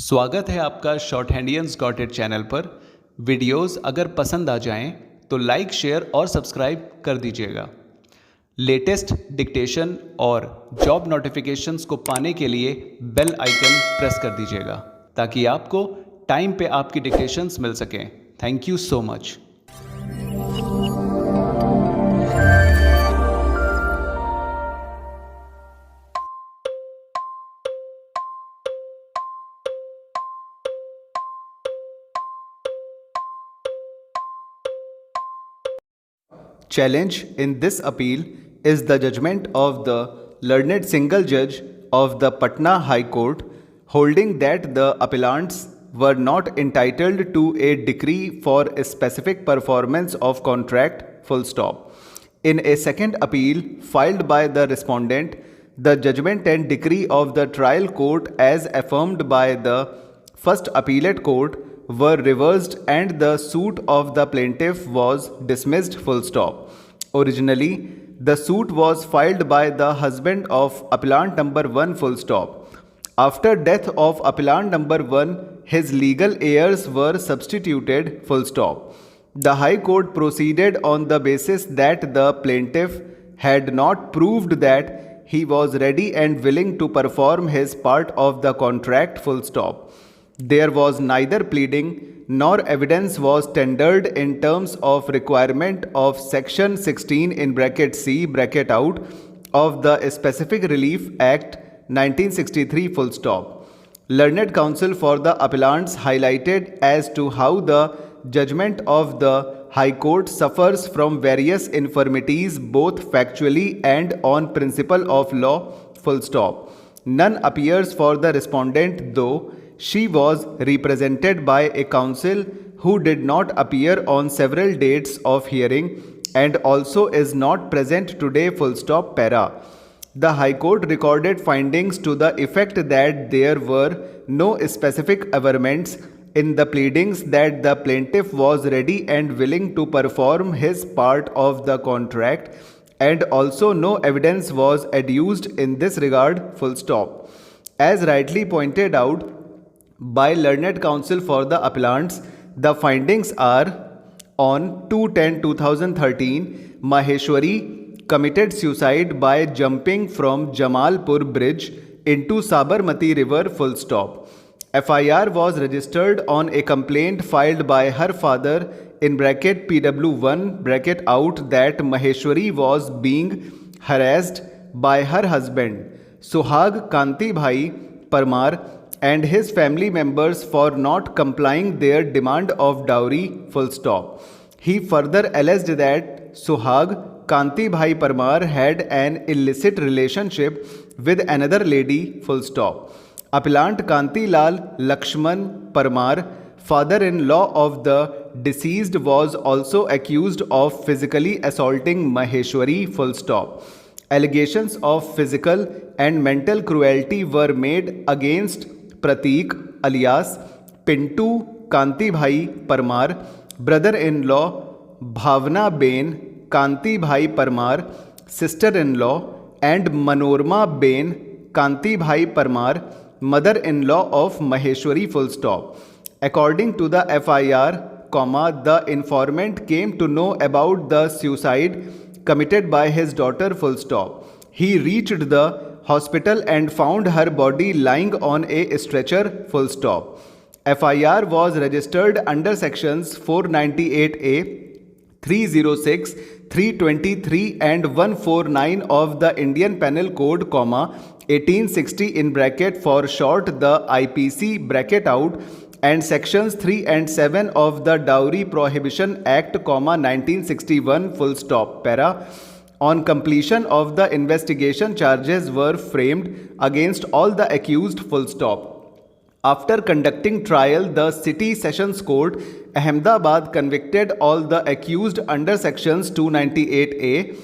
स्वागत है आपका शॉर्ट हैंडियंस गॉट इट चैनल पर। वीडियोस अगर पसंद आ जाएं तो लाइक, शेयर और सब्सक्राइब कर दीजिएगा। लेटेस्ट डिक्टेशन और जॉब नोटिफिकेशंस को पाने के लिए बेल आइकन प्रेस कर दीजिएगा ताकि आपको टाइम पे आपकी डिक्टेशंस मिल सकें। Thank you so much. Challenge in this appeal is the judgment of the learned single judge of the Patna High Court, holding that the appellants were not entitled to a decree for a specific performance of contract, full stop. In a second appeal filed by the respondent, the judgment and decree of the trial court as affirmed by the first appellate court were reversed and the suit of the plaintiff was dismissed, full stop. Originally, the suit was filed by the husband of appellant number 1, full stop. After death of appellant number 1, his legal heirs were substituted, full stop. The High Court proceeded on the basis that the plaintiff had not proved that he was ready and willing to perform his part of the contract, full stop. There was neither pleading nor evidence was tendered in terms of requirement of section 16 in bracket C bracket out of the Specific Relief Act 1963, full stop. Learned counsel for the appellants highlighted as to how the judgment of the High Court suffers from various infirmities both factually and on principle of law, full stop. None appears for the respondent, though she was represented by a counsel who did not appear on several dates of hearing and also is not present today, full stop, para. The High Court recorded findings to the effect that there were no specific averments in the pleadings that the plaintiff was ready and willing to perform his part of the contract, and also no evidence was adduced in this regard, full stop. As rightly pointed out by learned counsel for the appellants, the findings are: on 2/10/2013, Maheshwari committed suicide by jumping from Jamalpur Bridge into Sabarmati River, full stop. FIR was registered on a complaint filed by her father in bracket PW1 bracket out that Maheshwari was being harassed by her husband Suhag Kanti Bhai Parmar and his family members for not complying their demand of dowry, full stop. He further alleged that Suhag Kanti Bhai Parmar had an illicit relationship with another lady, full stop. Appellant Kanti Lal Lakshman Parmar, father-in-law of the deceased, was also accused of physically assaulting Maheshwari, full stop. Allegations of physical and mental cruelty were made against Pratik alias Pintu Kanti Bhai Parmar, brother-in-law Bhavna Ben Kanti Bhai Parmar, sister-in-law, and Manorma Ben Kanti Bhai Parmar, mother-in-law of Maheshwari, full stop. According to the FIR, the informant came to know about the suicide committed by his daughter, full stop. He reached the hospital and found her body lying on a stretcher, full stop. FIR was registered under sections 498A, 306, 323 and 149 of the Indian Penal Code, 1860 in bracket for short the IPC bracket out, and sections 3 and 7 of the Dowry Prohibition Act, 1961, full stop, para. On completion of the investigation, charges were framed against all the accused, full stop. After conducting trial, the City Sessions Court, Ahmedabad, convicted all the accused under sections 298A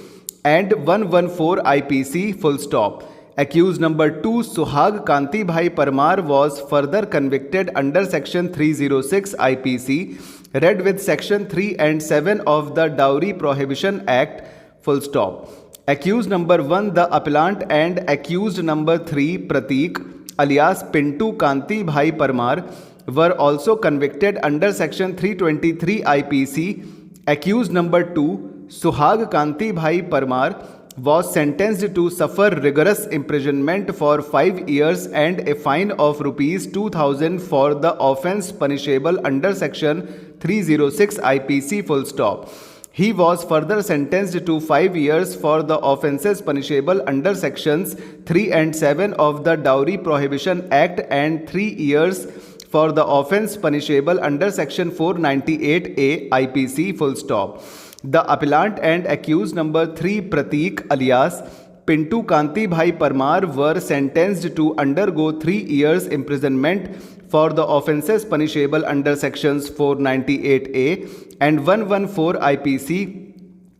and 114 IPC, full stop. Accused number 2, Suhag Kanti Bhai Parmar, was further convicted under section 306 IPC, read with section 3 and 7 of the Dowry Prohibition Act, full stop. Accused number 1, the appellant, and accused number 3, Pratik, alias Pintu Kanti Bhai Parmar were also convicted under section 323 IPC. Accused number 2, Suhag Kanti Bhai Parmar, was sentenced to suffer rigorous imprisonment for 5 years and a fine of rupees 2000 for the offence punishable under section 306 IPC full stop. He was further sentenced to 5 years for the offences punishable under sections 3 and 7 of the Dowry Prohibition Act and 3 years for the offence punishable under section 498A IPC full stop. The appellant and accused number 3 Prateek alias Pintu Kanti Bhai Parmar were sentenced to undergo 3 years imprisonment for the offences punishable under sections 498A and 114 IPC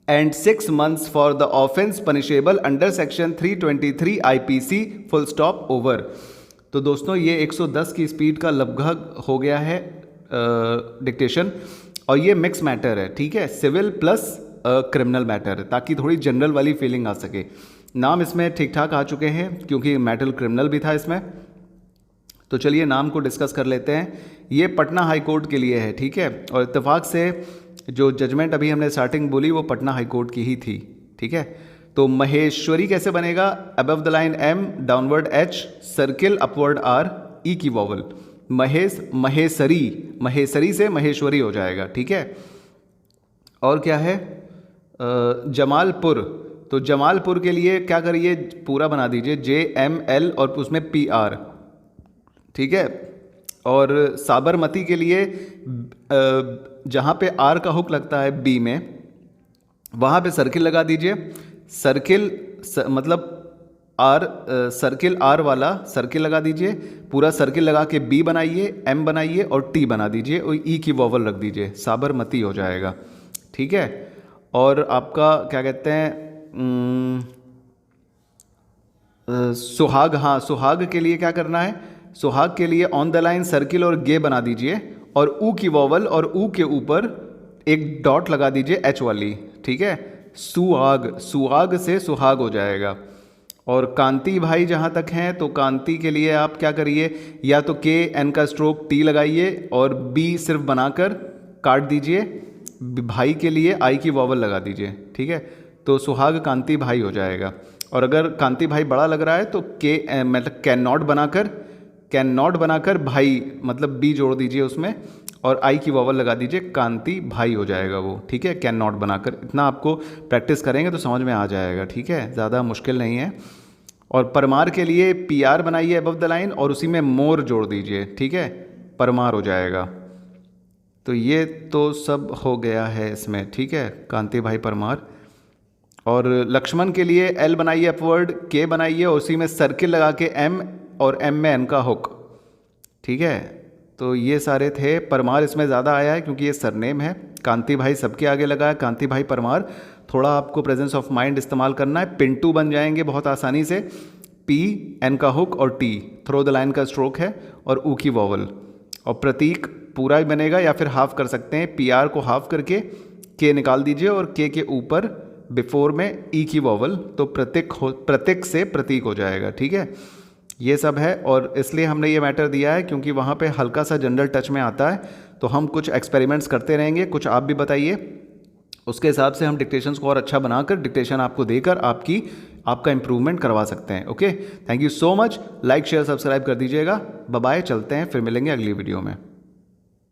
and 6 months for the offence punishable under section 323 IPC full stop over. तो दोस्तों ये 110 की speed का लगभग हो गया है dictation, और ये मिक्स मैटर है, ठीक है, सिविल प्लस क्रिमिनल मैटर है, ताकि थोड़ी जनरल वाली फीलिंग आ सके। नाम इसमें ठीक ठाक आ चुके हैं क्योंकि मैटर क्रिमिनल भी था इसमें। तो चलिए नाम को डिस्कस कर लेते हैं। ये पटना हाई कोर्ट के लिए है, ठीक है, और इत्तेफाक से जो जजमेंट अभी हमने स्टार्टिंग बोली वो पटना हाई कोर्ट की ही थी, ठीक है। तो महेश्वरी कैसे बनेगा? Above the line M, downward H, circle upward R, E की वॉवल। महेसरी से महेश्वरी हो जाएगा, ठीक है। और क्या है? जमालपुर, तो जमालपुर के लिए क्या करिए, पूरा बना दीजिए JML और उसमें PR, ठीक है। और साबरमती के लिए जहाँ पे R का हुक लगता है B में, वहाँ पे सर्किल लगा दीजिए। सर्किल मतलब R, सर्किल R वाला सर्किल लगा दीजिए, पूरा सर्किल लगा के B बनाइए, M बनाइए और T बना दीजिए और E की वॉवल रख दीजिए, साबरमती हो जाएगा, ठीक है। और आपका क्या कहते हैं, सुहाग, हाँ सुहाग के लिए क्या करना है? सुहाग के लिए ऑन द लाइन सर्किल और गे बना दीजिए और ऊ की वॉवल और ऊ के ऊपर एक डॉट लगा दीजिए H वाली, ठीक है। सुहाग, सुहाग से सुहाग हो जाएगा। और कांति भाई जहाँ तक हैं तो कांति के लिए आप क्या करिए, या तो KN का स्ट्रोक T लगाइए और B सिर्फ बनाकर काट दीजिए, भाई के लिए I की वॉवल लगा दीजिए, ठीक है। तो सुहाग कांति भाई हो जाएगा। और अगर कांति भाई बड़ा लग रहा है तो मतलब कैन नॉट बनाकर भाई मतलब B जोड़ दीजिए उसमें और I की वॉवल लगा दीजिए, कांति भाई हो जाएगा वो, ठीक है। कैन नॉट बनाकर, इतना आपको प्रैक्टिस करेंगे तो समझ में आ जाएगा, ठीक है, ज़्यादा मुश्किल नहीं है। और परमार के लिए PR बनाइए अबव द लाइन और उसी में मोर जोड़ दीजिए, ठीक है, परमार हो जाएगा। तो ये तो सब हो गया है इसमें, ठीक है, कांति भाई परमार। और लक्ष्मण के लिए L बनाइए अपवर्ड, K बनाइए और उसी में सर्किल लगा के M और M में N का हुक, ठीक है। तो ये सारे थे। परमार इसमें ज़्यादा आया है क्योंकि ये सरनेम है। कांति भाई सबके आगे लगा है, कांति भाई परमार। थोड़ा आपको प्रेजेंस ऑफ माइंड इस्तेमाल करना है। पिंटू बन जाएंगे बहुत आसानी से, P, N का हुक और T थ्रो द लाइन का स्ट्रोक है और U की वॉवल। और प्रतीक पूरा ही बनेगा या फिर हाफ कर सकते हैं, PR को हाफ करके K निकाल दीजिए और K के ऊपर बिफोर में E की वॉवल, तो प्रतीक से प्रतीक हो जाएगा, ठीक है। ये सब है और इसलिए हमने ये मैटर दिया है क्योंकि वहाँ पे हल्का सा जनरल टच में आता है। तो हम कुछ एक्सपेरिमेंट्स करते रहेंगे, कुछ आप भी बताइए, उसके हिसाब से हम डिक्टेशंस को और अच्छा बनाकर डिक्टेशन आपको देकर आपका इम्प्रूवमेंट करवा सकते हैं। Okay, thank you so much. Like share subscribe कर दीजिएगा। बाय बाय, चलते हैं, फिर मिलेंगे अगली वीडियो में।